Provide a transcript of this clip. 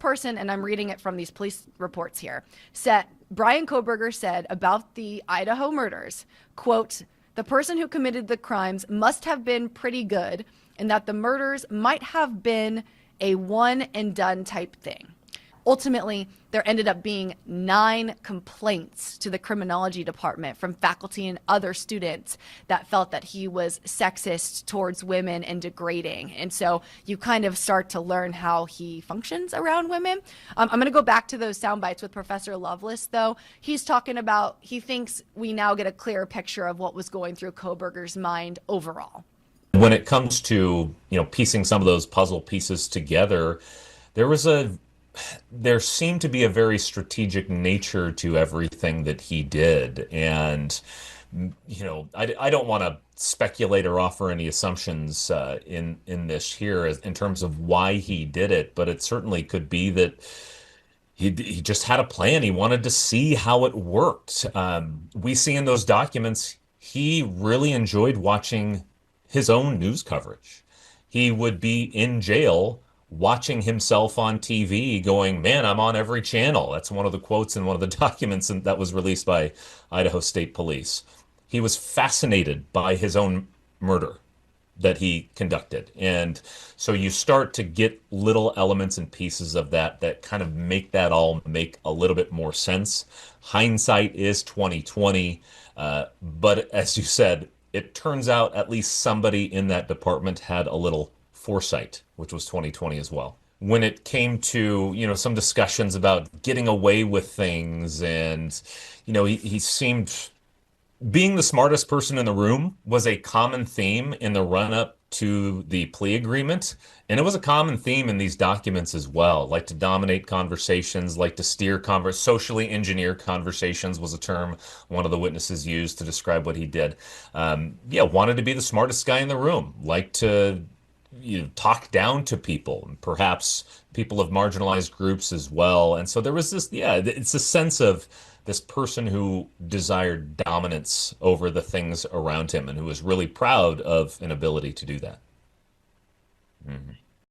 person, and I'm reading it from these police reports here, said Bryan Kohberger said about the Idaho murders, quote, the person who committed the crimes must have been pretty good, and that the murders might have been a one and done type thing. Ultimately, there ended up being 9 complaints to the criminology department from faculty and other students that felt that he was sexist towards women and degrading. And so you kind of start to learn how he functions around women. I'm going to go back to those sound bites with Professor Lovelace, though. He's talking about, he thinks we now get a clearer picture of what was going through Kohberger's mind overall. When it comes to, piecing some of those puzzle pieces together, there was there seemed to be a very strategic nature to everything that he did. And, I don't want to speculate or offer any assumptions in this here in terms of why he did it, but it certainly could be that he just had a plan. He wanted to see how it worked. We see in those documents, he really enjoyed watching his own news coverage. He would be in jail watching himself on TV going, man, I'm on every channel. That's one of the quotes in one of the documents that was released by Idaho State Police. He was fascinated by his own murder that he conducted. And so you start to get little elements and pieces of that kind of make that all make a little bit more sense. Hindsight is 2020. But as you said, it turns out at least somebody in that department had a little foresight, which was 2020 as well. When it came to, some discussions about getting away with things and, he seemed being the smartest person in the room was a common theme in the run up to the plea agreement. And it was a common theme in these documents as well. Like to dominate conversations, like to steer socially engineer conversations was a term one of the witnesses used to describe what he did. Wanted to be the smartest guy in the room, like to talk down to people, perhaps people of marginalized groups as well. And so there was this, it's a sense of this person who desired dominance over the things around him and who was really proud of an ability to do that. Mhm.